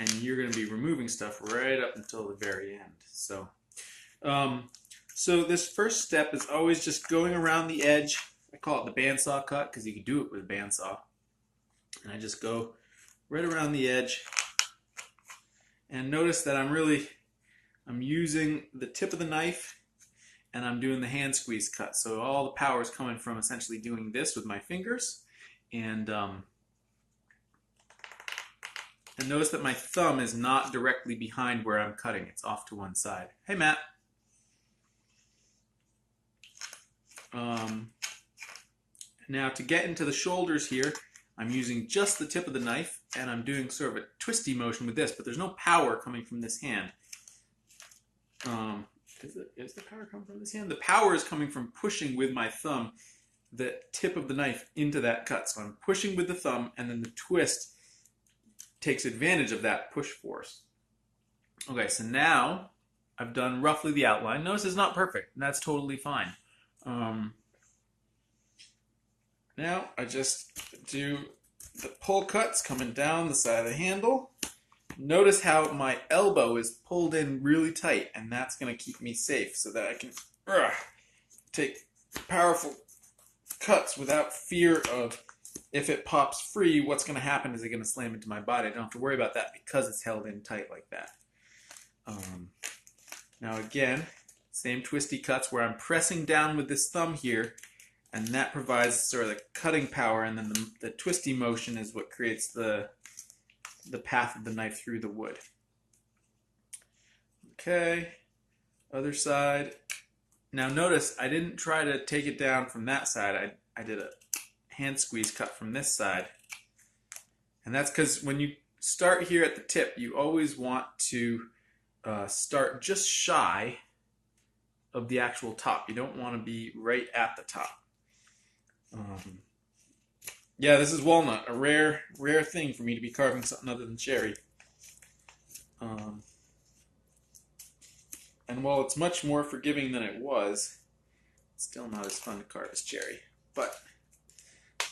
and you're going to be removing stuff right up until the very end. So, so this first step is always just going around the edge. I call it the bandsaw cut because you can do it with a bandsaw. And I just go right around the edge. And notice that I'm using the tip of the knife and I'm doing the hand squeeze cut. So all the power is coming from essentially doing this with my fingers. And notice that my thumb is not directly behind where I'm cutting. It's off to one side. Hey, Matt. Now to get into the shoulders here, I'm using just the tip of the knife and I'm doing sort of a twisty motion with this, but there's no power coming from this hand. Is the power coming from this hand? The power is coming from pushing with my thumb the tip of the knife into that cut. So I'm pushing with the thumb and then the twist takes advantage of that push force. Okay, so now I've done roughly the outline. Notice it's not perfect, and that's totally fine. Now I just do the pull cuts coming down the side of the handle. Notice how my elbow is pulled in really tight, and that's going to keep me safe so that I can take powerful cuts without fear of, if it pops free, what's going to happen is it going to slam into my body. I don't have to worry about that because it's held in tight like that. Now again, same twisty cuts where I'm pressing down with this thumb here, and that provides sort of the cutting power, and then the twisty motion is what creates the path of the knife through the wood. Okay, other side. Now notice I didn't try to take it down from that side. I did a hand squeeze cut from this side. And that's because when you start here at the tip, you always want to start just shy of the actual top. You don't want to be right at the top. Yeah, this is walnut, a rare thing for me to be carving something other than cherry. And while it's much more forgiving than it was, it's still not as fun to carve as cherry. But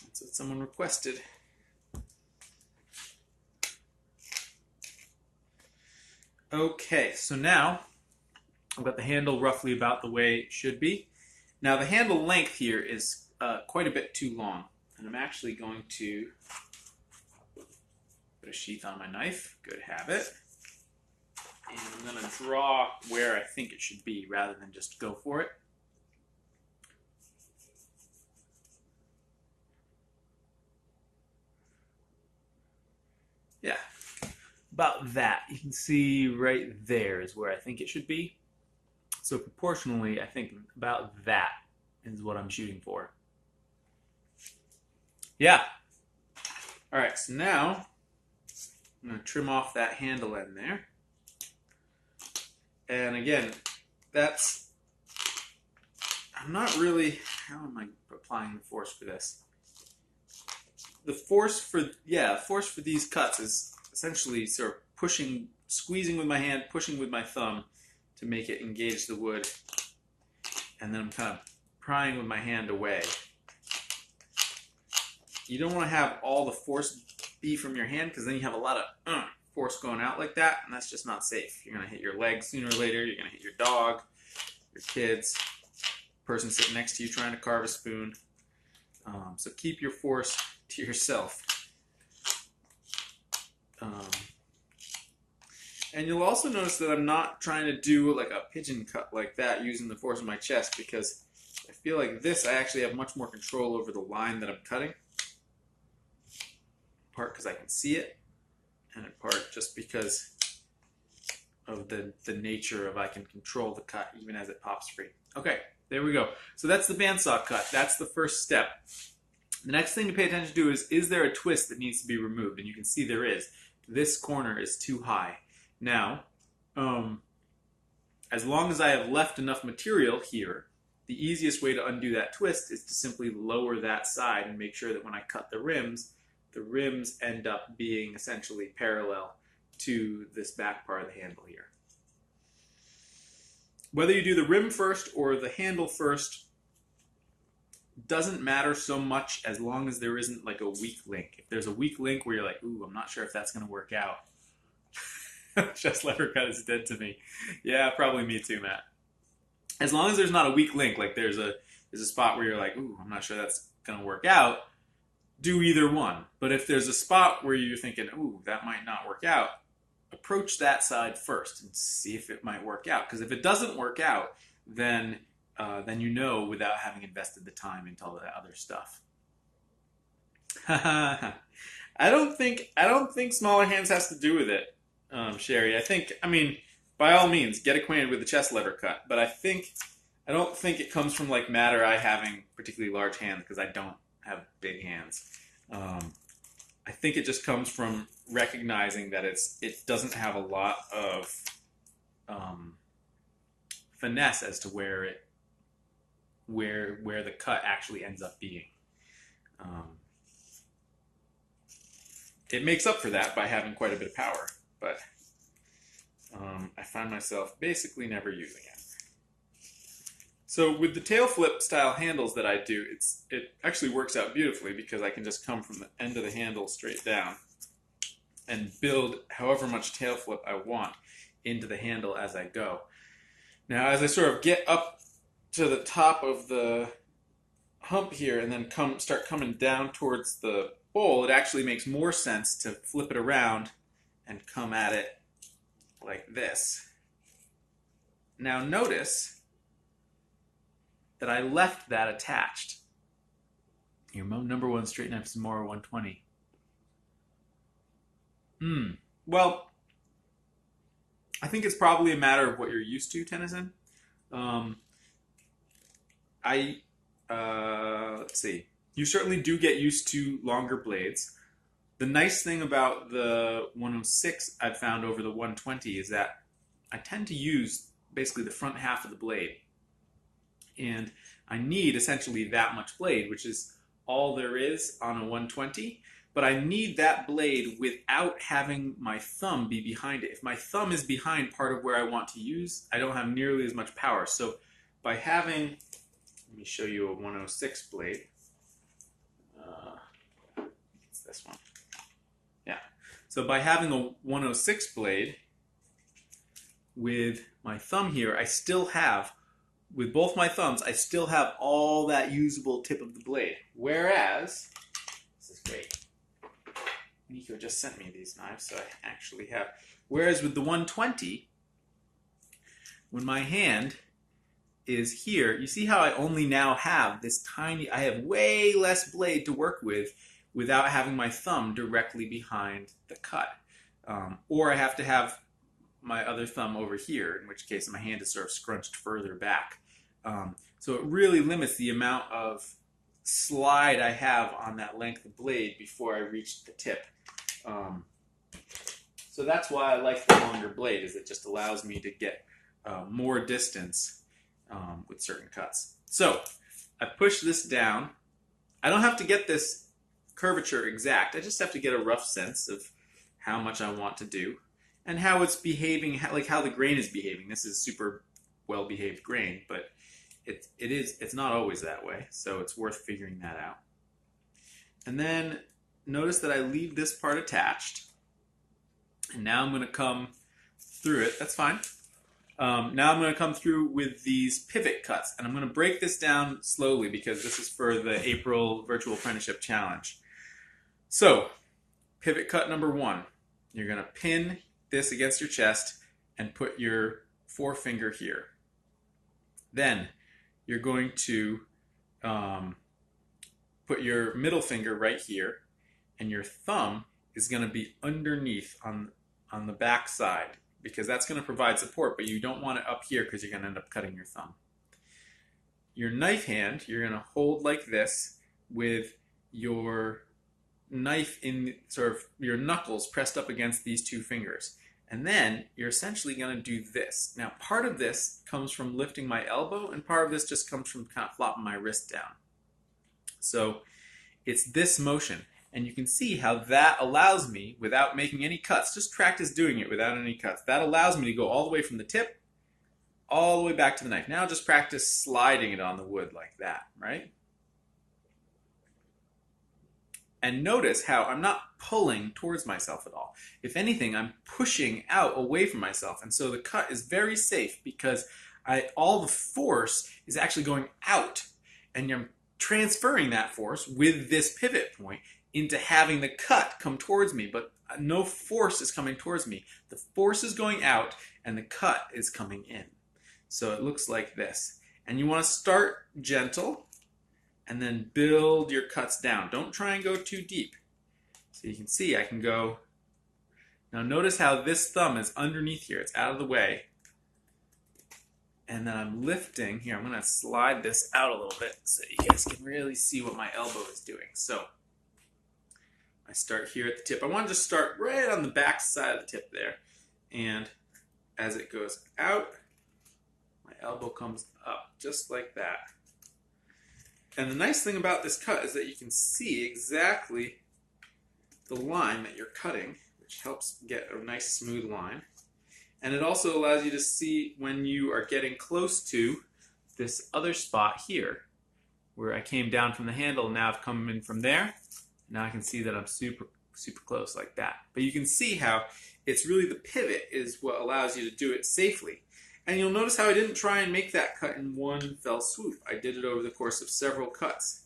that's what someone requested. Okay, so now I've got the handle roughly about the way it should be. Now the handle length here is quite a bit too long. And I'm actually going to put a sheath on my knife. Good habit. And I'm going to draw where I think it should be rather than just go for it. Yeah, about that. You can see right there is where I think it should be. So proportionally, I think about that is what I'm shooting for. Yeah. All right, so now I'm going to trim off that handle end there. And again, I'm not really, how am I applying the force for this? The force for these cuts is essentially sort of pushing, squeezing with my hand, pushing with my thumb to make it engage the wood. And then I'm kind of prying with my hand away. You don't want to have all the force be from your hand because then you have a lot of force going out like that, and that's just not safe. You're going to hit your leg sooner or later. You're going to hit your dog, your kids, person sitting next to you trying to carve a spoon. So keep your force to yourself. And you'll also notice that I'm not trying to do like a pigeon cut like that using the force of my chest, because I feel like this I actually have much more control over the line that I'm cutting. In part because I can see it, and in part just because of the nature of I can control the cut even as it pops free. Okay, there we go. So that's the bandsaw cut. That's the first step. The next thing to pay attention to is there a twist that needs to be removed? And you can see there is. This corner is too high. Now, as long as I have left enough material here, the easiest way to undo that twist is to simply lower that side and make sure that when I cut the rims end up being essentially parallel to this back part of the handle here. Whether you do the rim first or the handle first doesn't matter so much as long as there isn't like a weak link. If there's a weak link where you're like, ooh, I'm not sure if that's going to work out, Chest lever cut is dead to me. Yeah, probably me too, Matt. As long as there's not a weak link, like there's a spot where you're like, ooh, I'm not sure that's gonna work out, do either one. But if there's a spot where you're thinking, ooh, that might not work out, approach that side first and see if it might work out. Because if it doesn't work out, then you know without having invested the time into all the other stuff. I don't think smaller hands has to do with it, Sherry. I mean, by all means, get acquainted with the chest lever cut. But I don't think it comes from like Matt or I having particularly large hands because I don't have big hands. I think it just comes from recognizing that it doesn't have a lot of finesse as to where the cut actually ends up being. It makes up for that by having quite a bit of power, but I find myself basically never using it. So with the tail flip style handles that I do, it actually works out beautifully because I can just come from the end of the handle straight down and build however much tail flip I want into the handle as I go. Now, as I sort of get up to the top of the hump here and then start coming down towards the bowl, it actually makes more sense to flip it around and come at it like this. Now notice that I left that attached. Your number one straight knife Zamora 120. Well, I think it's probably a matter of what you're used to, Tennyson. Let's see. You certainly do get used to longer blades. The nice thing about the 106 I've found over the 120 is that I tend to use basically the front half of the blade. And I need essentially that much blade, which is all there is on a 120. But I need that blade without having my thumb be behind it. If my thumb is behind part of where I want to use, I don't have nearly as much power. So by having, let me show you a 106 blade. It's this one. Yeah. So by having a 106 blade with my thumb here, I still have, with both my thumbs, I still have all that usable tip of the blade. Whereas, this is great. Nico just sent me these knives, so I actually have. Whereas with the 120, when my hand is here, you see how I only now have this tiny, I have way less blade to work with without having my thumb directly behind the cut. Or I have to have my other thumb over here, in which case my hand is sort of scrunched further back. So it really limits the amount of slide I have on that length of blade before I reach the tip. So that's why I like the longer blade, is it just allows me to get more distance with certain cuts. So I push this down. I don't have to get this curvature exact. I just have to get a rough sense of how much I want to do and how it's behaving, like how the grain is behaving. This is super well-behaved grain, but it's not always that way, so it's worth figuring that out. And then notice that I leave this part attached, and now I'm going to come through it. That's fine. Now I'm going to come through with these pivot cuts, and I'm going to break this down slowly because this is for the April Virtual Apprenticeship Challenge. So, pivot cut number 1. You're going to pin this against your chest and put your forefinger here. Then you're going to put your middle finger right here, and your thumb is going to be underneath on the back side, because that's going to provide support, but you don't want it up here because you're going to end up cutting your thumb. Your knife hand, you're going to hold like this with your knife in sort of your knuckles pressed up against these two fingers. And then you're essentially going to do this. Now, part of this comes from lifting my elbow, and part of this just comes from kind of flopping my wrist down. So it's this motion. And you can see how that allows me, without making any cuts, just practice doing it without any cuts. That allows me to go all the way from the tip, all the way back to the knife. Now just practice sliding it on the wood like that, right? And notice how I'm not pulling towards myself at all. If anything, I'm pushing out away from myself. And so the cut is very safe because all the force is actually going out. And I'm transferring that force with this pivot point into having the cut come towards me. But no force is coming towards me. The force is going out and the cut is coming in. So it looks like this. And you want to start gentle and then build your cuts down. Don't try and go too deep. So you can see I can go. Now notice how this thumb is underneath here. It's out of the way. And then I'm lifting. Here, I'm going to slide this out a little bit so you guys can really see what my elbow is doing. So I start here at the tip. I want to just start right on the back side of the tip there. And as it goes out, my elbow comes up just like that. And the nice thing about this cut is that you can see exactly the line that you're cutting, which helps get a nice smooth line. And it also allows you to see when you are getting close to this other spot here, where I came down from the handle, and now I've come in from there. Now I can see that I'm super close like that. But you can see how it's really the pivot is what allows you to do it safely. And you'll notice how I didn't try and make that cut in one fell swoop. I did it over the course of several cuts,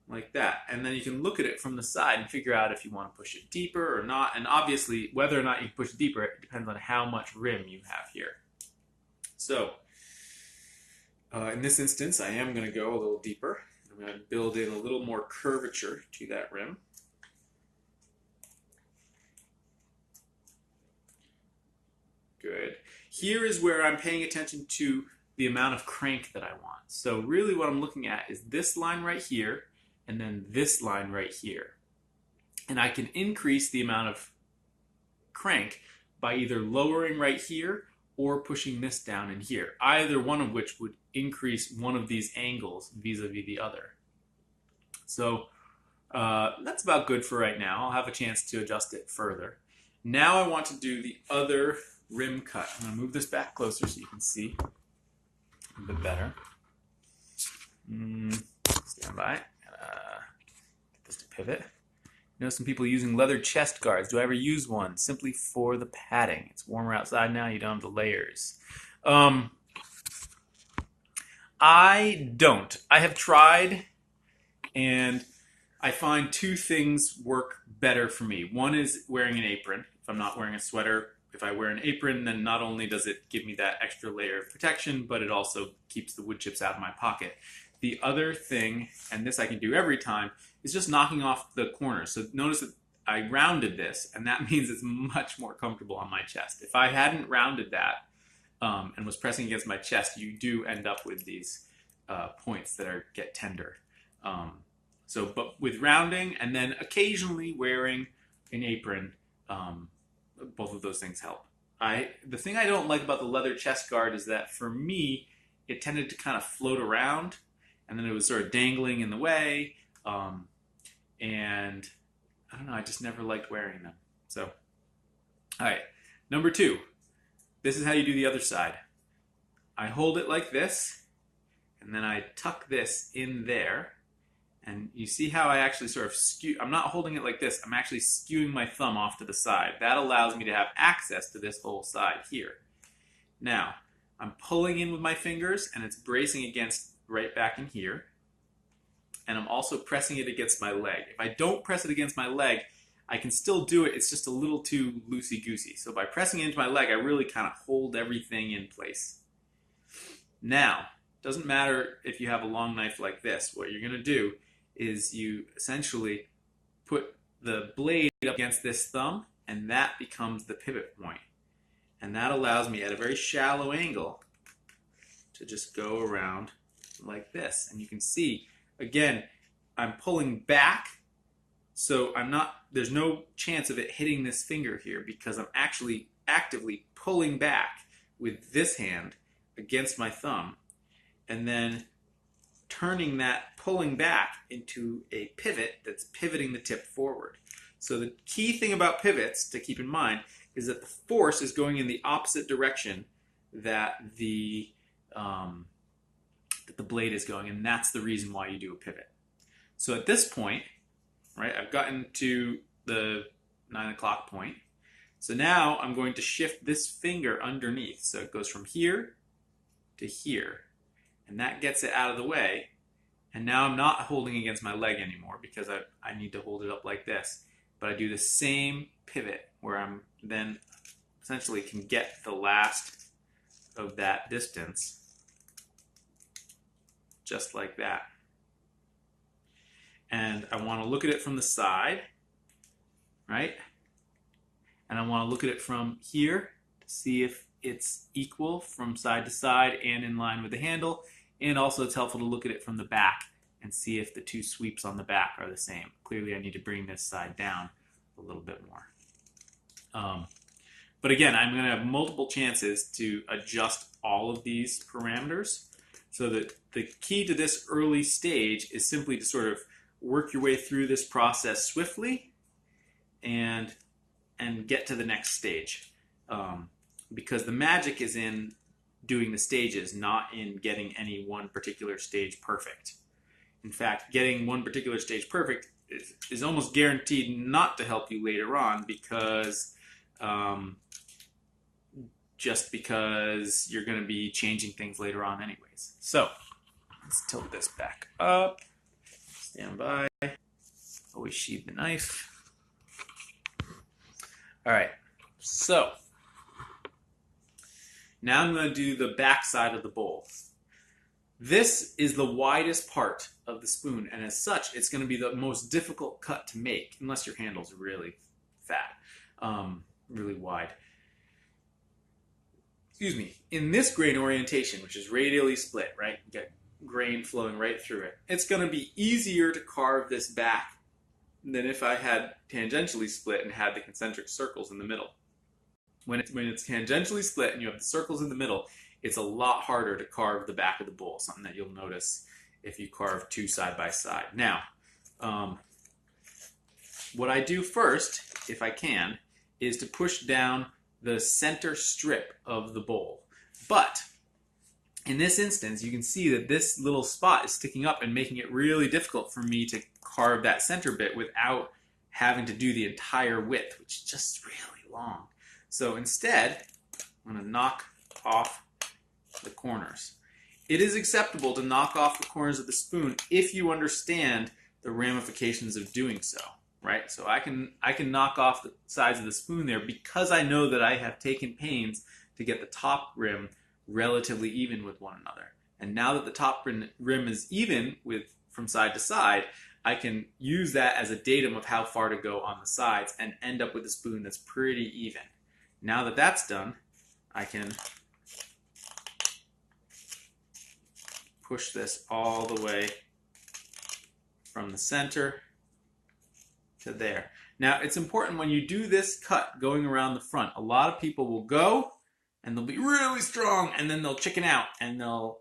like that. And then you can look at it from the side and figure out if you want to push it deeper or not. And obviously, whether or not you push it deeper, it depends on how much rim you have here. So, in this instance, I am going to go a little deeper. I'm going to build in a little more curvature to that rim. Good. Here is where I'm paying attention to the amount of crank that I want. So really what I'm looking at is this line right here and then this line right here. And I can increase the amount of crank by either lowering right here or pushing this down in here, either one of which would increase one of these angles vis-a-vis the other. So that's about good for right now. I'll have a chance to adjust it further. Now I want to do the other rim cut. I'm going to move this back closer so you can see a bit better. Stand by. Get this to pivot. You know some people using leather chest guards. Do I ever use one? Simply for the padding. It's warmer outside now. You don't have the layers. I don't. I have tried, and I find two things work better for me. One is wearing an apron. If I'm not wearing a sweater, if I wear an apron, then not only does it give me that extra layer of protection, but it also keeps the wood chips out of my pocket. The other thing, and this I can do every time, is just knocking off the corners. So notice that I rounded this, and that means it's much more comfortable on my chest. If I hadn't rounded that and was pressing against my chest, you do end up with these points that get tender. But with rounding and then occasionally wearing an apron, both of those things help. The thing I don't like about the leather chest guard is that for me, it tended to kind of float around, and then it was sort of dangling in the way, and I don't know, I just never liked wearing them. So, all right, number 2. This is how you do the other side. I hold it like this, and then I tuck this in there. And you see how I actually sort of skew. I'm not holding it like this. I'm actually skewing my thumb off to the side. That allows me to have access to this whole side here. Now, I'm pulling in with my fingers, and it's bracing against right back in here. And I'm also pressing it against my leg. If I don't press it against my leg, I can still do it. It's just a little too loosey-goosey. So by pressing it into my leg, I really kind of hold everything in place. Now, it doesn't matter if you have a long knife like this. What you're going to do is you essentially put the blade up against this thumb, and that becomes the pivot point. And that allows me at a very shallow angle to just go around like this. And you can see, again, I'm pulling back, so there's no chance of it hitting this finger here because I'm actually actively pulling back with this hand against my thumb, and then turning that pulling back into a pivot that's pivoting the tip forward. So the key thing about pivots to keep in mind is that the force is going in the opposite direction that the blade is going, and that's the reason why you do a pivot. So at this point, right? I've gotten to the 9 o'clock point. So now I'm going to shift this finger underneath. So it goes from here to here. And that gets it out of the way. And now I'm not holding against my leg anymore because I need to hold it up like this. But I do the same pivot where I'm then essentially can get the last of that distance just like that. And I want to look at it from the side, right? And I want to look at it from here to see if it's equal from side to side and in line with the handle. And also it's helpful to look at it from the back and see if the two sweeps on the back are the same. Clearly I need to bring this side down a little bit more. But again, I'm going to have multiple chances to adjust all of these parameters, so that the key to this early stage is simply to sort of work your way through this process swiftly and get to the next stage. Because the magic is in doing the stages, not in getting any one particular stage perfect. In fact, getting one particular stage perfect is almost guaranteed not to help you later on, because just because you're going to be changing things later on anyways. So let's tilt this back up. Stand by. Always sheathe the knife. All right, so now I'm going to do the back side of the bowl. This is the widest part of the spoon, and as such, it's going to be the most difficult cut to make, unless your handle's really fat, really wide. Excuse me. In this grain orientation, which is radially split, right? You get grain flowing right through it. It's going to be easier to carve this back than if I had tangentially split and had the concentric circles in the middle. When it's tangentially split and you have the circles in the middle, it's a lot harder to carve the back of the bowl, something that you'll notice if you carve two side by side. Now, what I do first, if I can, is to push down the center strip of the bowl. But in this instance, you can see that this little spot is sticking up and making it really difficult for me to carve that center bit without having to do the entire width, which is just really long. So instead, I'm going to knock off the corners. It is acceptable to knock off the corners of the spoon if you understand the ramifications of doing so, right? So I can knock off the sides of the spoon there because I know that I have taken pains to get the top rim relatively even with one another. And now that the top rim is even from side to side, I can use that as a datum of how far to go on the sides and end up with a spoon that's pretty even. Now that that's done, I can push this all the way from the center to there. Now, it's important when you do this cut going around the front, a lot of people will go and they'll be really strong and then they'll chicken out and they'll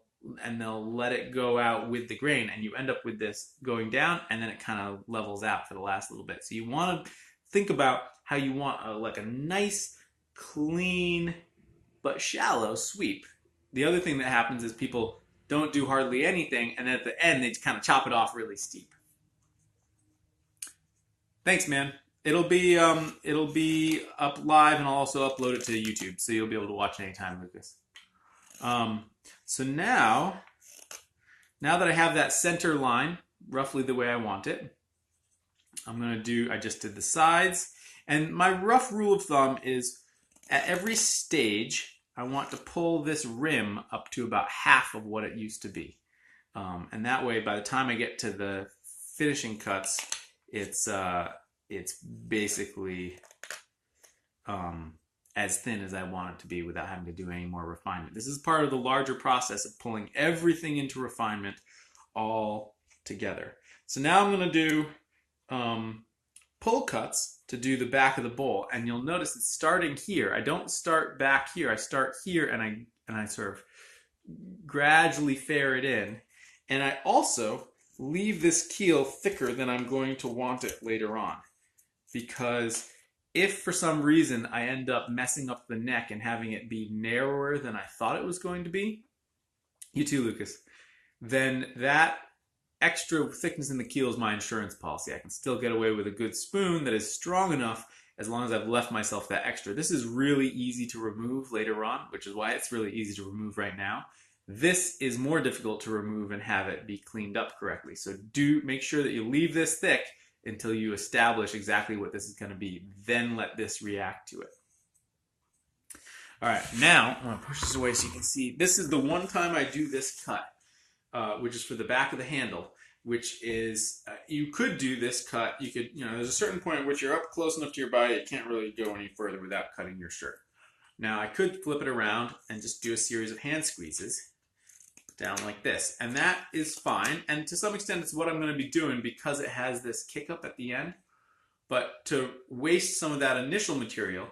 let it go out with the grain, and you end up with this going down and then it kind of levels out for the last little bit. So you want to think about how you want like a nice, clean, but shallow sweep. The other thing that happens is people don't do hardly anything, and at the end they kind of chop it off really steep. Thanks, man. It'll be up live, and I'll also upload it to YouTube, so you'll be able to watch anytime, Lucas. So now that I have that center line roughly the way I want it, I just did the sides, and my rough rule of thumb is at every stage I want to pull this rim up to about half of what it used to be, and that way by the time I get to the finishing cuts, it's basically as thin as I want it to be without having to do any more refinement. This is part of the larger process of pulling everything into refinement all together. So now I'm going to do pull cuts to do the back of the bowl, and you'll notice it's starting here. I don't start back here. I start here, and I sort of gradually fare it in, and I also leave this keel thicker than I'm going to want it later on, because if for some reason I end up messing up the neck and having it be narrower than I thought it was going to be, you too, Lucas, then that extra thickness in the keel is my insurance policy. I can still get away with a good spoon that is strong enough as long as I've left myself that extra. This is really easy to remove later on, which is why it's really easy to remove right now. This is more difficult to remove and have it be cleaned up correctly. So do make sure that you leave this thick until you establish exactly what this is going to be. Then let this react to it. All right, now I'm going to push this away so you can see. This is the one time I do this cut, which is for the back of the handle, which is, you could do this cut. You could, there's a certain point at which you're up close enough to your body, you can't really go any further without cutting your shirt. Now, I could flip it around and just do a series of hand squeezes down like this, and that is fine, and to some extent it's what I'm going to be doing because it has this kick up at the end. But to waste some of that initial material,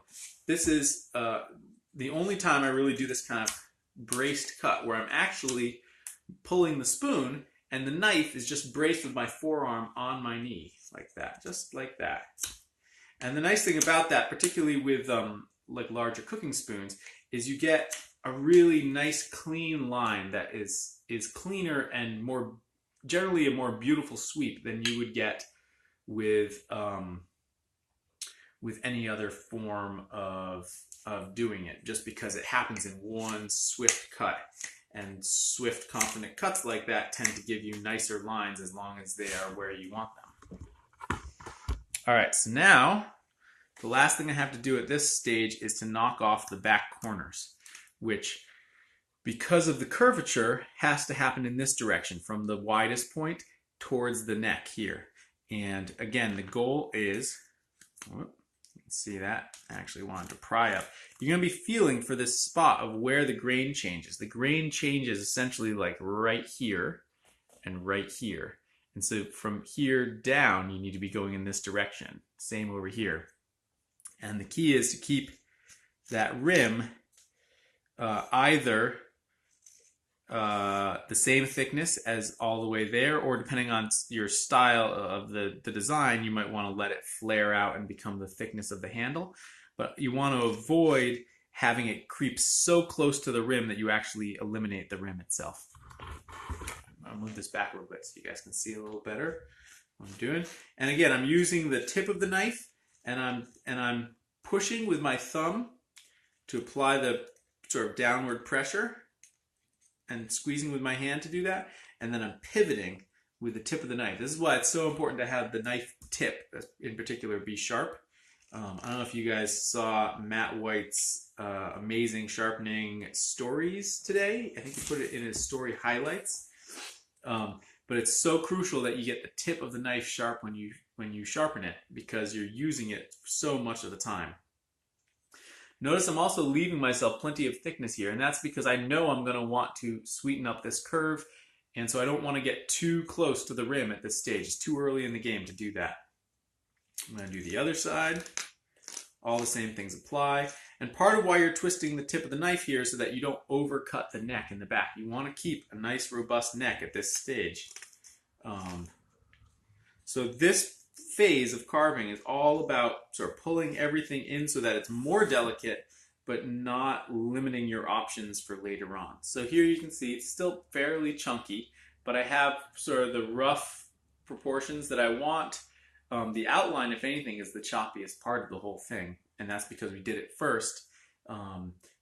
this is the only time I really do this kind of braced cut, where I'm actually pulling the spoon and the knife is just braced with my forearm on my knee, like that, just like that. And the nice thing about that, particularly with like larger cooking spoons, is you get a really nice clean line that is cleaner and more generally a more beautiful sweep than you would get with any other form of doing it, just because it happens in one swift cut. And swift, confident cuts like that tend to give you nicer lines as long as they are where you want them. All right, so now the last thing I have to do at this stage is to knock off the back corners, which, because of the curvature, has to happen in this direction, from the widest point towards the neck here. And again, the goal is, see that? I actually wanted to pry up. You're going to be feeling for this spot of where the grain changes. The grain changes essentially like right here and right here. And so from here down, you need to be going in this direction. Same over here. And the key is to keep that rim either the same thickness as all the way there, or depending on your style of the design, you might want to let it flare out and become the thickness of the handle. But you want to avoid having it creep so close to the rim that you actually eliminate the rim itself. I'll move this back a little bit so you guys can see a little better what I'm doing. And again, I'm using the tip of the knife, and I'm pushing with my thumb to apply the sort of downward pressure, and squeezing with my hand to do that, and then I'm pivoting with the tip of the knife. This is why it's so important to have the knife tip, in particular, be sharp. I don't know if you guys saw Matt White's amazing sharpening stories today. I think he put it in his story highlights. But it's so crucial that you get the tip of the knife sharp when you sharpen it, because you're using it so much of the time. Notice I'm also leaving myself plenty of thickness here, and that's because I know I'm going to want to sweeten up this curve, and so I don't want to get too close to the rim at this stage. It's too early in the game to do that. I'm going to do the other side. All the same things apply. And part of why you're twisting the tip of the knife here is so that you don't overcut the neck in the back. You want to keep a nice, robust neck at this stage. So this phase of carving is all about sort of pulling everything in so that it's more delicate, but not limiting your options for later on. So here you can see it's still fairly chunky, but I have sort of the rough proportions that I want. The outline, if anything, is the choppiest part of the whole thing, and that's because we did it first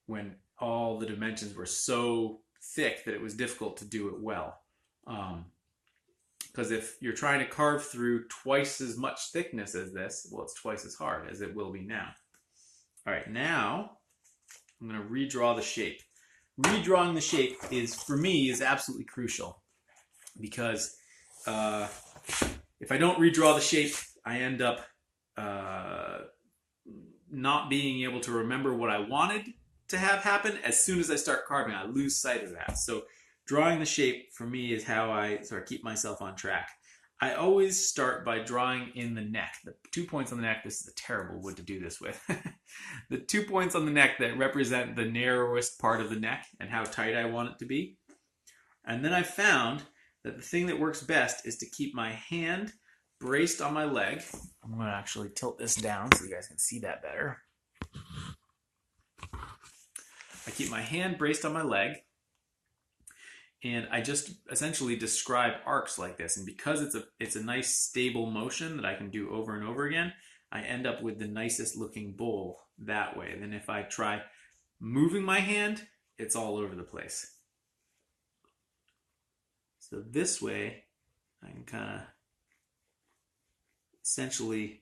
when all the dimensions were so thick that it was difficult to do it well. Because if you're trying to carve through twice as much thickness as this, well, it's twice as hard as it will be now. All right, now I'm going to redraw the shape. Redrawing the shape for me, is absolutely crucial, because if I don't redraw the shape, I end up not being able to remember what I wanted to have happen. As soon as I start carving, I lose sight of that. So drawing the shape for me is how I sort of keep myself on track. I always start by drawing in the neck. The 2 points on the neck, this is a terrible wood to do this with. The 2 points on the neck that represent the narrowest part of the neck and how tight I want it to be. And then I found that the thing that works best is to keep my hand braced on my leg. I'm going to actually tilt this down so you guys can see that better. I keep my hand braced on my leg, And I just essentially describe arcs like this. And because it's a nice stable motion that I can do over and over again, I end up with the nicest looking bowl that way. Then if I try moving my hand, it's all over the place. So this way, I can kind of essentially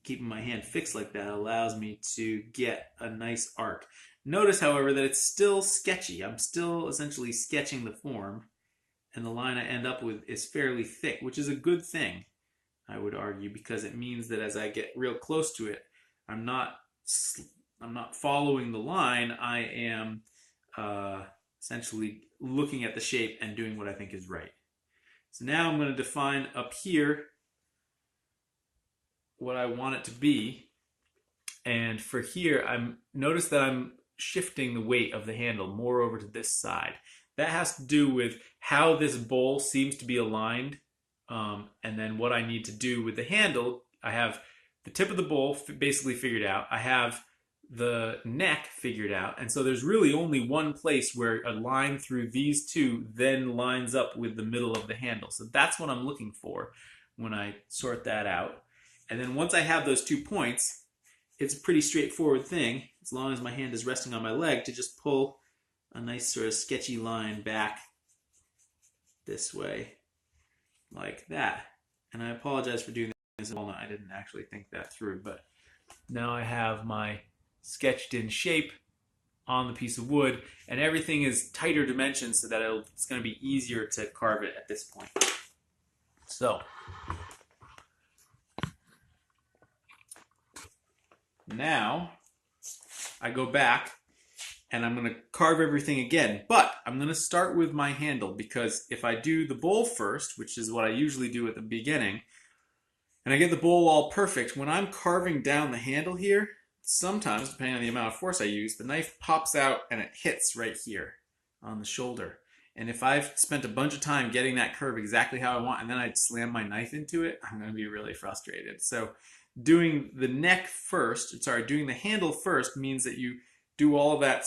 keeping my hand fixed like that allows me to get a nice arc. Notice, however, that it's still sketchy. I'm still essentially sketching the form, and the line I end up with is fairly thick, which is a good thing, I would argue, because it means that as I get real close to it, I'm not following the line. I am essentially looking at the shape and doing what I think is right. So now I'm going to define up here what I want it to be. And for here, notice that I'm shifting the weight of the handle more over to this side. That has to do with how this bowl seems to be aligned. And then what I need to do with the handle, I have the tip of the bowl basically figured out. I have the neck figured out. And so there's really only one place where a line through these two then lines up with the middle of the handle. So that's what I'm looking for when I sort that out. And then once I have those 2 points, it's a pretty straightforward thing, as long as my hand is resting on my leg, to just pull a nice sort of sketchy line back this way, like that. And I apologize for doing this in walnut. I didn't actually think that through, but now I have my sketched in shape on the piece of wood, and everything is tighter dimensions so that it's going to be easier to carve it at this point. So now I go back and I'm going to carve everything again, but I'm going to start with my handle, because if I do the bowl first, which is what I usually do at the beginning, and I get the bowl all perfect, when I'm carving down the handle here, sometimes, depending on the amount of force I use, the knife pops out and it hits right here on the shoulder. And if I've spent a bunch of time getting that curve exactly how I want, and then I slam my knife into it, I'm going to be really frustrated. So doing the doing the handle first means that you do all of that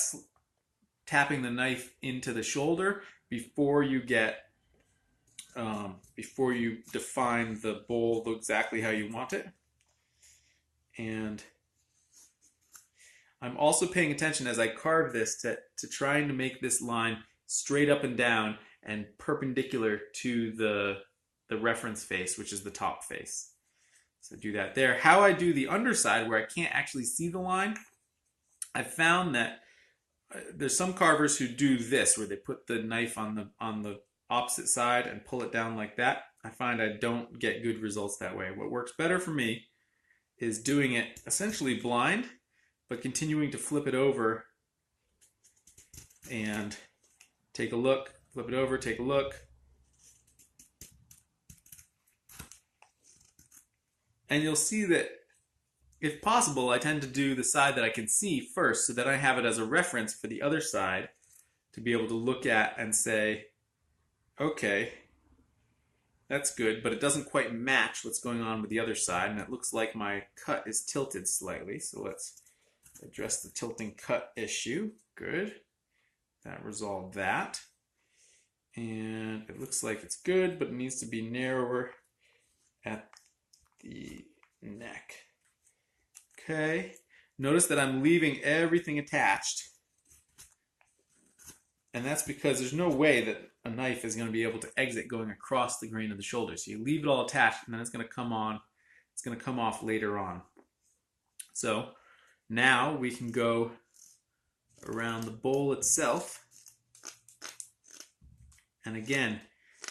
tapping the knife into the shoulder before you define the bowl exactly how you want it. And I'm also paying attention as I carve this to trying to make this line straight up and down and perpendicular to the reference face, which is the top face. So do that there. How I do the underside, where I can't actually see the line, I've found that there's some carvers who do this, where they put the knife on the opposite side and pull it down like that. I find I don't get good results that way. What works better for me is doing it essentially blind, but continuing to flip it over and take a look, flip it over, take a look. And you'll see that, if possible, I tend to do the side that I can see first, so that I have it as a reference for the other side to be able to look at and say, okay, that's good, but it doesn't quite match what's going on with the other side, and it looks like my cut is tilted slightly. So let's address the tilting cut issue. Good. That resolved that. And it looks like it's good, but it needs to be narrower at the neck. Okay. Notice that I'm leaving everything attached. And that's because there's no way that a knife is going to be able to exit going across the grain of the shoulder. So you leave it all attached, and then it's going to come on. It's going to come off later on. So now we can go around the bowl itself. And again,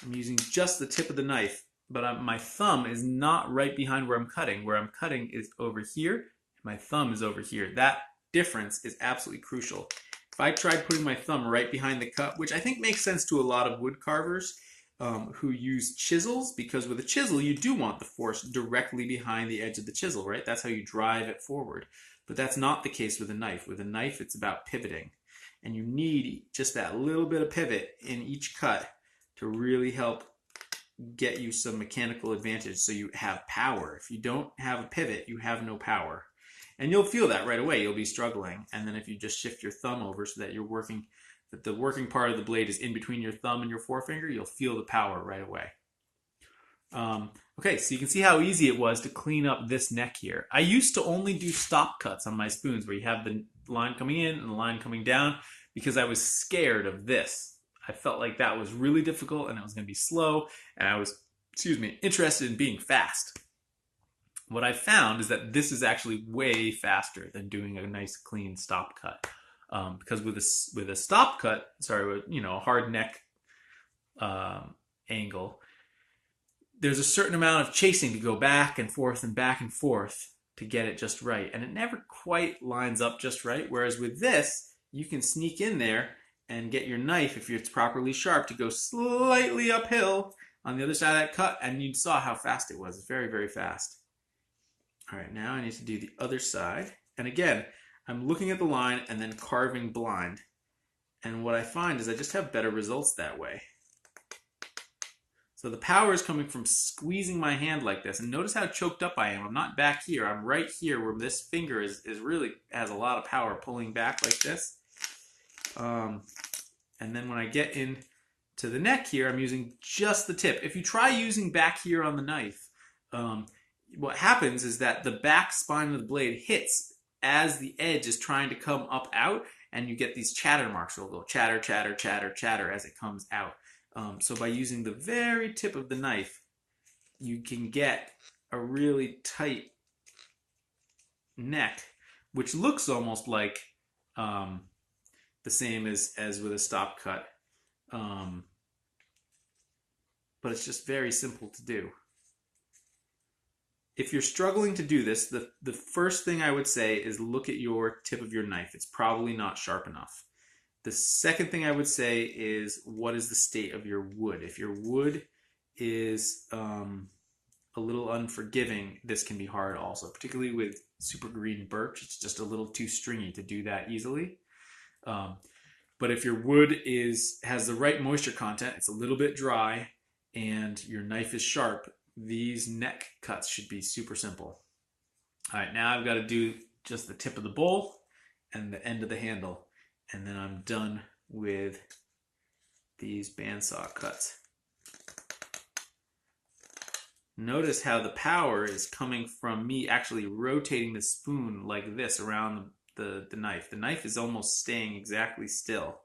I'm using just the tip of the knife, but my thumb is not right behind where I'm cutting. Where I'm cutting is over here. My thumb is over here. That difference is absolutely crucial. If I tried putting my thumb right behind the cut, which I think makes sense to a lot of wood carvers who use chisels, because with a chisel you do want the force directly behind the edge of the chisel, right? That's how you drive it forward. But that's not the case with a knife. With a knife, it's about pivoting. And you need just that little bit of pivot in each cut to really help get you some mechanical advantage, so you have power. If you don't have a pivot, you have no power. And you'll feel that right away. You'll be struggling. And then if you just shift your thumb over so that you're working that the working part of the blade is in between your thumb and your forefinger, you'll feel the power right away. Okay, so you can see how easy it was to clean up this neck here. I used to only do stop cuts on my spoons where you have the line coming in and the line coming down because I was scared of this. I felt like that was really difficult and it was going to be slow, and I was, interested in being fast. What I found is that this is actually way faster than doing a nice clean stop cut. Because with a stop cut, with a hard neck angle, there's a certain amount of chasing to go back and forth to get it just right, and it never quite lines up just right. Whereas with this, you can sneak in there and get your knife, if it's properly sharp, to go slightly uphill on the other side of that cut, and you saw how fast it was. It's very, very fast. All right, now I need to do the other side, and again, I'm looking at the line and then carving blind, and what I find is I just have better results that way. So the power is coming from squeezing my hand like this, and notice how choked up I am. I'm not back here, I'm right here where this finger is really has a lot of power pulling back like this. And then when I get in to the neck here, I'm using just the tip. If you try using back here on the knife, what happens is that the back spine of the blade hits as the edge is trying to come up out, and you get these chatter marks. It'll go chatter, chatter, chatter, chatter as it comes out. So by using the very tip of the knife, you can get a really tight neck, which looks almost like the same as with a stop cut. But it's just very simple to do. If you're struggling to do this, the first thing I would say is look at your tip of your knife. It's probably not sharp enough. The second thing I would say is, what is the state of your wood? If your wood is a little unforgiving, this can be hard also, particularly with super green birch. It's just a little too stringy to do that easily. But if your wood has the right moisture content, it's a little bit dry, and your knife is sharp, these neck cuts should be super simple. All right, now I've got to do just the tip of the bowl and the end of the handle, and then I'm done with these bandsaw cuts. Notice how the power is coming from me actually rotating the spoon like this around the knife. The knife is almost staying exactly still,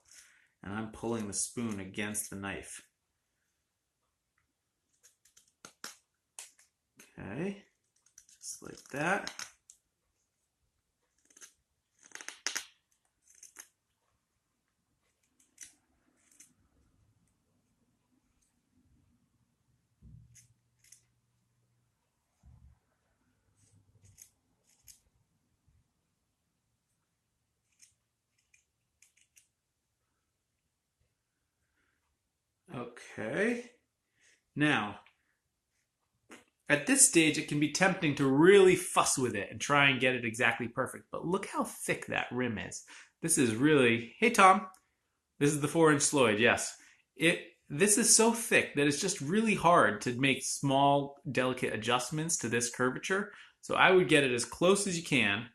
and I'm pulling the spoon against the knife. Okay, just like that. Okay, now at this stage, it can be tempting to really fuss with it and try and get it exactly perfect. But look how thick that rim is. This is really... Hey, Tom. This is the 4-inch Sloyd, yes. This is so thick that it's just really hard to make small, delicate adjustments to this curvature. So I would get it as close as you can.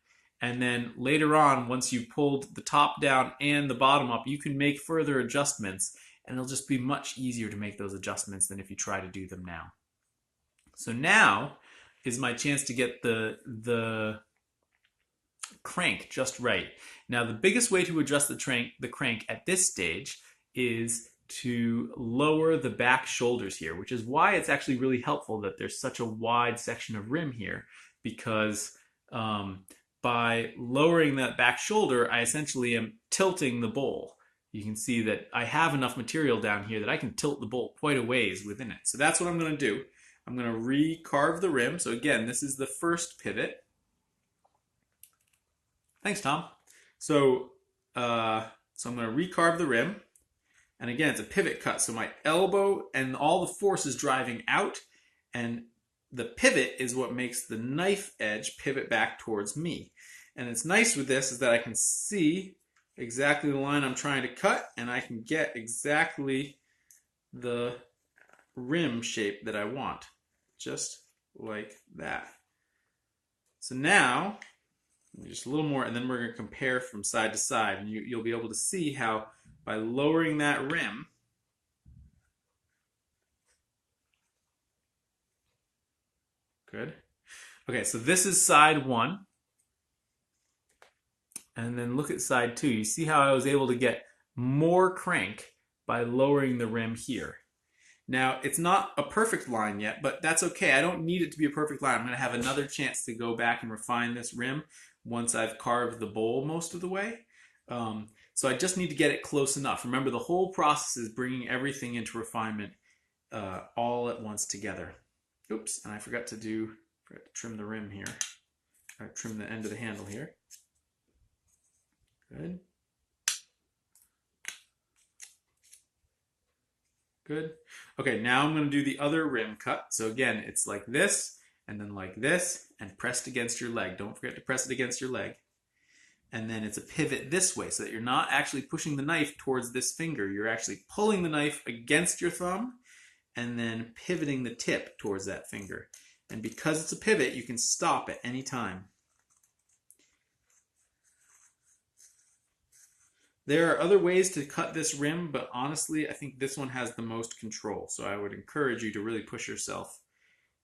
And then later on, once you've pulled the top down and the bottom up, you can make further adjustments. And it'll just be much easier to make those adjustments than if you try to do them now. So now is my chance to get the crank just right. Now the biggest way to adjust the crank at this stage is to lower the back shoulders here, which is why it's actually really helpful that there's such a wide section of rim here, because by lowering that back shoulder, I essentially am tilting the bowl. You can see that I have enough material down here that I can tilt the bowl quite a ways within it. So that's what I'm going to do. I'm going to recarve the rim. So again, this is the first pivot. Thanks, Tom. So I'm going to recarve the rim. And again, it's a pivot cut. So my elbow and all the force is driving out. And the pivot is what makes the knife edge pivot back towards me. And it's nice with this is that I can see exactly the line I'm trying to cut. And I can get exactly the rim shape that I want. Just like that. So now, just a little more, and then we're going to compare from side to side, and you'll be able to see how by lowering that rim. Good. Okay, so this is side 1. And then look at side 2. You see how I was able to get more crank by lowering the rim here. Now, it's not a perfect line yet, but that's okay. I don't need it to be a perfect line. I'm going to have another chance to go back and refine this rim once I've carved the bowl most of the way. So I just need to get it close enough. Remember, the whole process is bringing everything into refinement all at once together. Oops, and I forgot to trim the rim here, or trim the end of the handle here. Good. Good. Okay, now I'm going to do the other rim cut. So again, it's like this, and then like this, and pressed against your leg. Don't forget to press it against your leg. And then it's a pivot this way, so that you're not actually pushing the knife towards this finger. You're actually pulling the knife against your thumb, and then pivoting the tip towards that finger. And because it's a pivot, you can stop at any time. There are other ways to cut this rim, but honestly, I think this one has the most control. So I would encourage you to really push yourself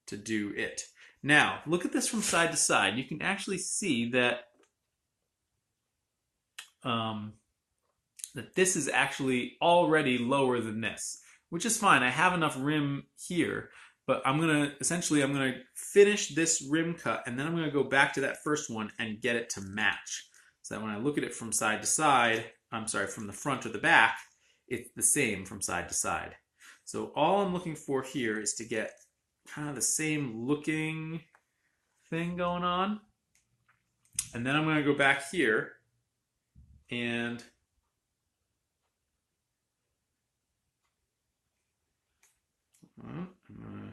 to do it. Now, look at this from side to side. You can actually see that that this is actually already lower than this, which is fine. I have enough rim here, but I'm going to finish this rim cut, and then I'm going to go back to that first one and get it to match. So that when I look at it from side to side, from the front or the back, it's the same from side to side. So all I'm looking for here is to get kind of the same looking thing going on. And then I'm going to go back here and I'm going to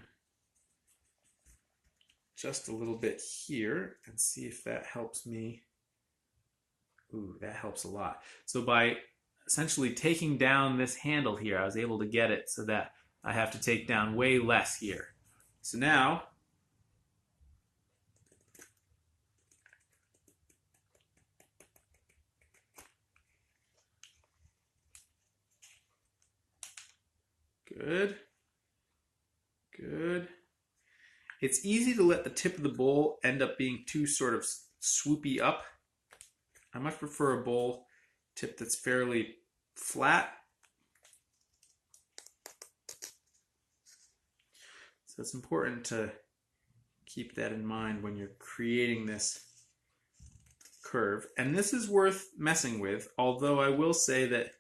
adjust a little bit here and see if that helps me. Ooh, that helps a lot. So by essentially taking down this handle here, I was able to get it so that I have to take down way less here. So now, good, good. It's easy to let the tip of the bowl end up being too sort of swoopy up. I much prefer a bowl tip that's fairly flat. So it's important to keep that in mind when you're creating this curve. And this is worth messing with, although I will say that,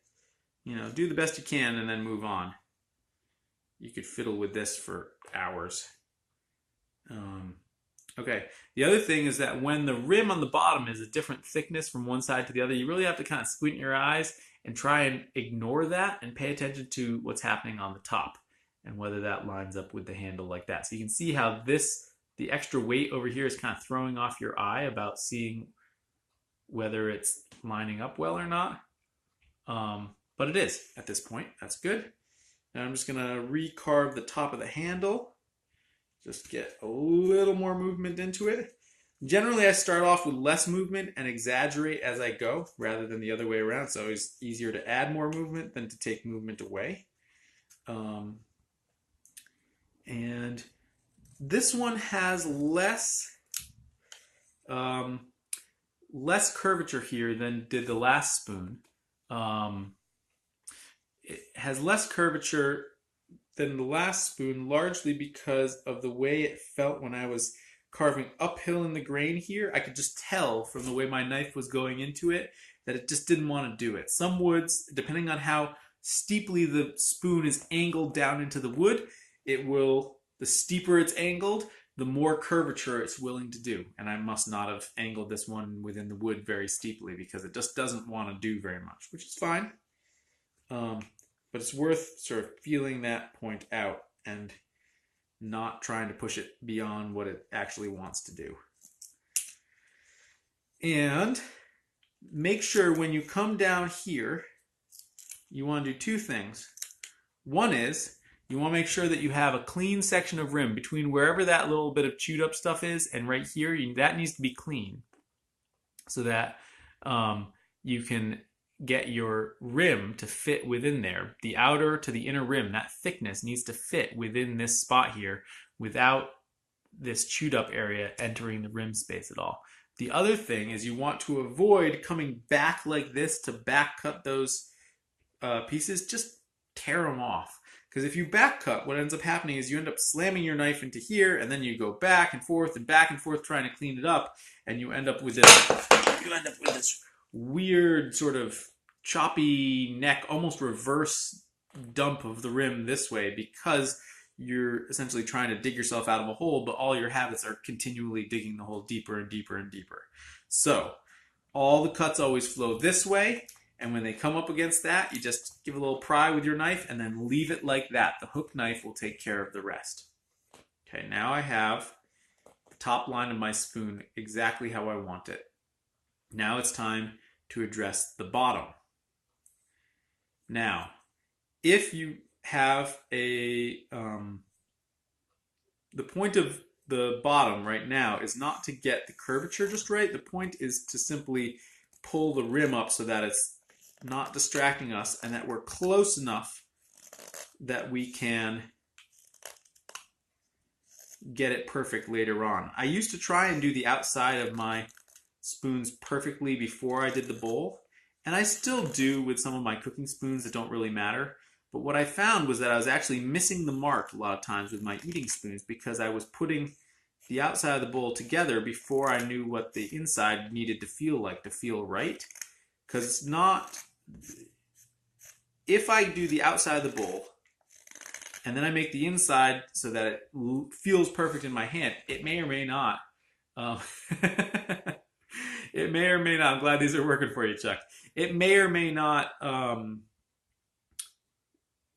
do the best you can and then move on. You could fiddle with this for hours. Okay, the other thing is that when the rim on the bottom is a different thickness from one side to the other, you really have to kind of squint your eyes and try and ignore that and pay attention to what's happening on the top and whether that lines up with the handle like that. So you can see how the extra weight over here is kind of throwing off your eye about seeing whether it's lining up well or not. But it is at this point. That's good. Now I'm just going to recarve the top of the handle. Just get a little more movement into it. Generally, I start off with less movement and exaggerate as I go, rather than the other way around. So it's easier to add more movement than to take movement away. And this one has less curvature here than did the last spoon. It has less curvature than the last spoon, largely because of the way it felt when I was carving uphill in the grain here. I could just tell from the way my knife was going into it that it just didn't want to do it. Some woods, depending on how steeply the spoon is angled down into the wood, the steeper it's angled, the more curvature it's willing to do. And I must not have angled this one within the wood very steeply because it just doesn't want to do very much, which is fine. But it's worth sort of feeling that point out and not trying to push it beyond what it actually wants to do. And make sure when you come down here, you want to do two things. One is you want to make sure that you have a clean section of rim between wherever that little bit of chewed up stuff is and right here. That needs to be clean so that you can get your rim to fit within there. The outer to the inner rim, that thickness needs to fit within this spot here without this chewed up area entering the rim space at all. The other thing is you want to avoid coming back like this to back cut those pieces. Just tear them off. Because if you back cut, what ends up happening is you end up slamming your knife into here, and then you go back and forth trying to clean it up, and you end up with this weird sort of choppy neck, almost reverse dump of the rim this way, because you're essentially trying to dig yourself out of a hole, but all your habits are continually digging the hole deeper and deeper and deeper. So all the cuts always flow this way, and when they come up against that, you just give a little pry with your knife and then leave it like that. The hook knife will take care of the rest. Okay, now I have the top line of my spoon exactly how I want it. Now it's time to address the bottom. Now, if you have the point of the bottom right now is not to get the curvature just right. The point is to simply pull the rim up so that it's not distracting us and that we're close enough that we can get it perfect later on. I used to try and do the outside of my spoons perfectly before I did the bowl, and I still do with some of my cooking spoons that don't really matter. But what I found was that I was actually missing the mark a lot of times with my eating spoons because I was putting the outside of the bowl together before I knew what the inside needed to feel like to feel right. Because it's not... If I do the outside of the bowl and then I make the inside so that it feels perfect in my hand, it may or may not... it may or may not... I'm glad these are working for you, Chuck. It may or may not...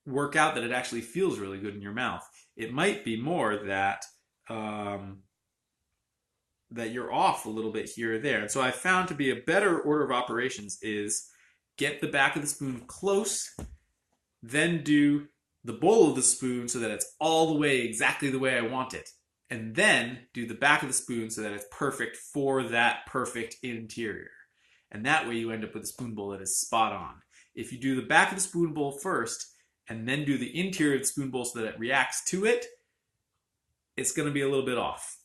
work out that it actually feels really good in your mouth. It might be more that that you're off a little bit here or there. And so I found to be a better order of operations is get the back of the spoon close, then do the bowl of the spoon so that it's all the way exactly the way I want it, and then do the back of the spoon so that it's perfect for that perfect interior. And that way you end up with a spoon bowl that is spot on. If you do the back of the spoon bowl first and then do the interior of the spoon bowl so that it reacts to it, it's going to be a little bit off.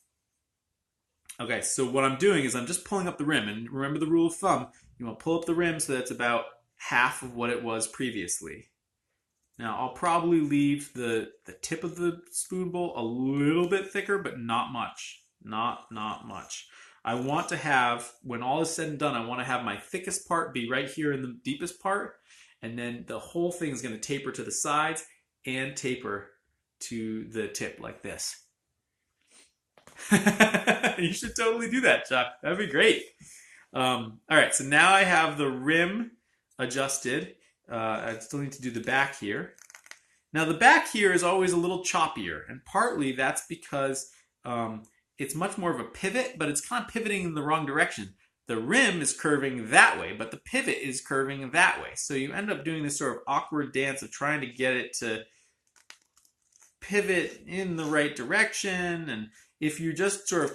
Okay, so what I'm doing is I'm just pulling up the rim. And remember the rule of thumb, you want to pull up the rim so that it's about half of what it was previously. Now, I'll probably leave the tip of the spoon bowl a little bit thicker, but not much. Not much. I want to have, when all is said and done, I want to have my thickest part be right here in the deepest part, and then the whole thing is going to taper to the sides and taper to the tip like this. You should totally do that, Chuck. That'd be great. All right, so now I have the rim adjusted. I still need to do the back here. Now the back here is always a little choppier, and partly that's because it's much more of a pivot, but it's kind of pivoting in the wrong direction. The rim is curving that way, but the pivot is curving that way. So you end up doing this sort of awkward dance of trying to get it to pivot in the right direction. And if you just sort of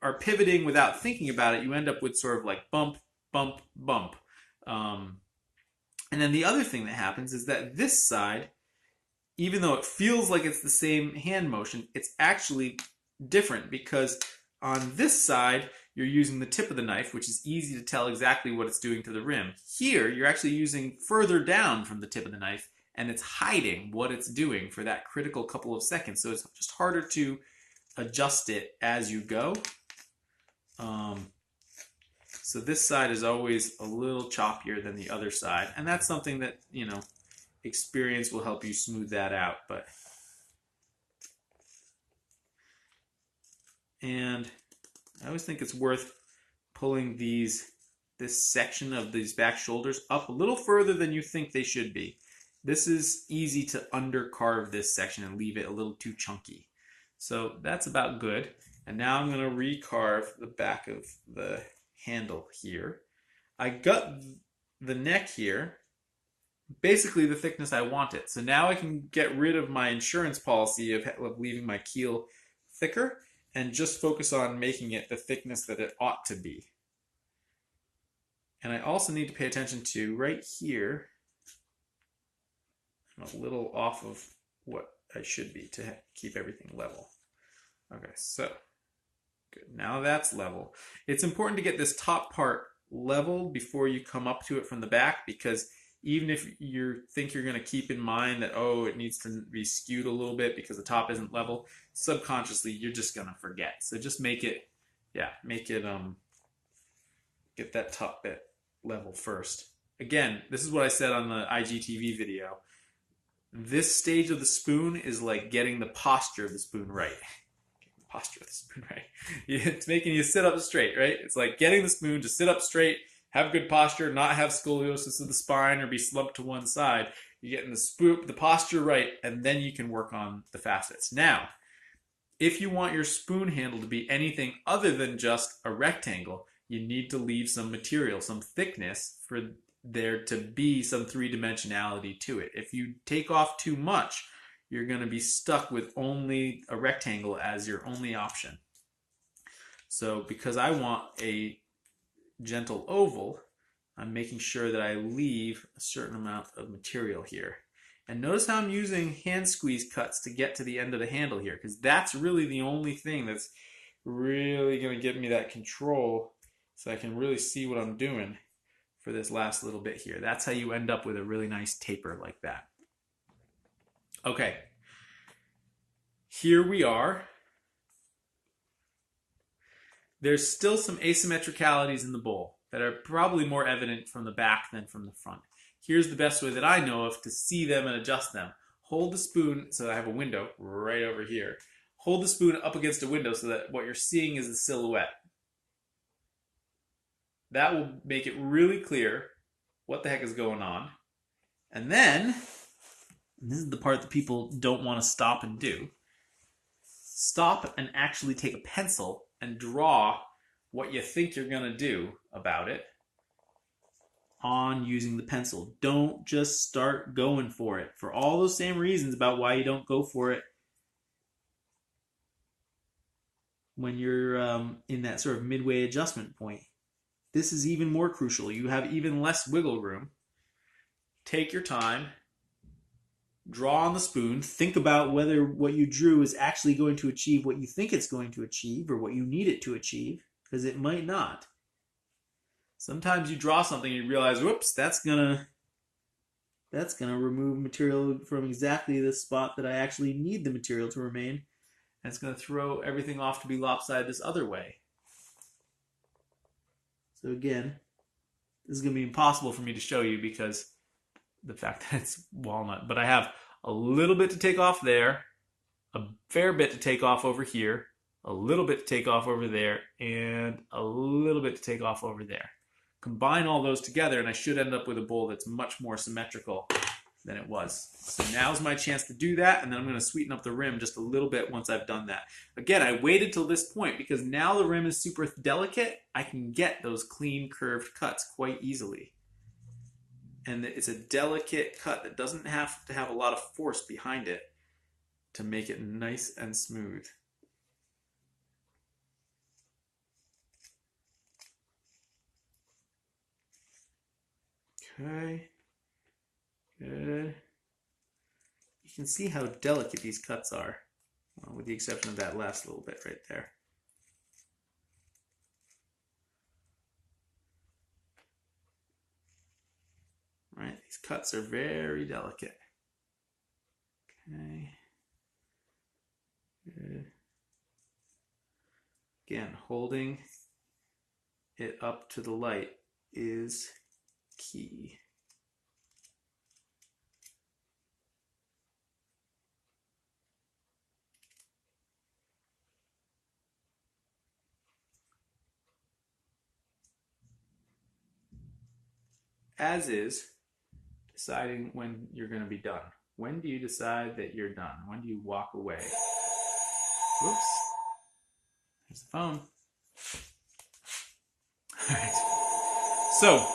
are pivoting without thinking about it, you end up with sort of like bump, bump, bump. And then the other thing that happens is that this side, even though it feels like it's the same hand motion, it's actually different because on this side, you're using the tip of the knife, which is easy to tell exactly what it's doing to the rim. Here, you're actually using further down from the tip of the knife, and it's hiding what it's doing for that critical couple of seconds. So it's just harder to adjust it as you go. So this side is always a little choppier than the other side, and that's something that, you know, experience will help you smooth that out. And I always think it's worth pulling this section of these back shoulders up a little further than you think they should be. This is easy to undercarve this section and leave it a little too chunky. So that's about good. And now I'm going to recarve the back of the handle here. I got the neck here basically the thickness I want it. So now I can get rid of my insurance policy of leaving my keel thicker and just focus on making it the thickness that it ought to be. And I also need to pay attention to right here. I'm a little off of what I should be to keep everything level. Okay, so good. Now that's level. It's important to get this top part leveled before you come up to it from the back, because even if you think you're going to keep in mind that, oh, it needs to be skewed a little bit because the top isn't level, subconsciously you're just going to forget. So just make it, get that top bit level first. Again, this is what I said on the IGTV video. This stage of the spoon is like getting the posture of the spoon right. Posture of the spoon right. It's making you sit up straight, right? It's like getting the spoon to sit up straight, have good posture, not have scoliosis of the spine or be slumped to one side. You're getting the posture right, and then you can work on the facets. Now, if you want your spoon handle to be anything other than just a rectangle, you need to leave some material, some thickness, for there to be some three-dimensionality to it. If you take off too much, you're going to be stuck with only a rectangle as your only option. So because I want a gentle oval, I'm making sure that I leave a certain amount of material here. And notice how I'm using hand squeeze cuts to get to the end of the handle here, because that's really the only thing that's really going to give me that control, so I can really see what I'm doing for this last little bit here. That's how you end up with a really nice taper like that. Okay, here we are. There's still some asymmetricalities in the bowl that are probably more evident from the back than from the front. Here's the best way that I know of to see them and adjust them. Hold the spoon, so I have a window right over here. Hold the spoon up against a window so that what you're seeing is the silhouette. That will make it really clear what the heck is going on. And then, and this is the part that people don't want to stop and do, stop and actually take a pencil and draw what you think you're going to do about it on using the pencil. Don't just start going for it. For all those same reasons about why you don't go for it when you're in that sort of midway adjustment point. This is even more crucial. You have even less wiggle room. Take your time. Draw on the spoon. Think about whether what you drew is actually going to achieve what you think it's going to achieve or what you need it to achieve, because it might not. Sometimes you draw something and you realize, whoops, that's gonna remove material from exactly the spot that I actually need the material to remain, and it's gonna throw everything off to be lopsided this other way. So again, this is gonna be impossible for me to show you because the fact that it's walnut, but I have a little bit to take off there, a fair bit to take off over here, a little bit to take off over there, and a little bit to take off over there. Combine all those together and I should end up with a bowl that's much more symmetrical than it was. So now's my chance to do that, and then I'm going to sweeten up the rim just a little bit once I've done that. Again, I waited till this point because now the rim is super delicate. I can get those clean curved cuts quite easily. And it's a delicate cut that doesn't have to have a lot of force behind it to make it nice and smooth. Okay, good. You can see how delicate these cuts are, well, with the exception of that last little bit right there. Right, these cuts are very delicate. Okay, good. Again, holding it up to the light is key. As is deciding when you're going to be done. When do you decide that you're done? When do you walk away? Whoops. There's the phone. All right. So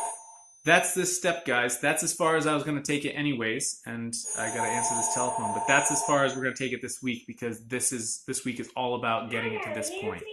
that's this step, guys. That's as far as I was going to take it anyways, and I got to answer this telephone, but that's as far as we're going to take it this week, because this week is all about getting it to this point.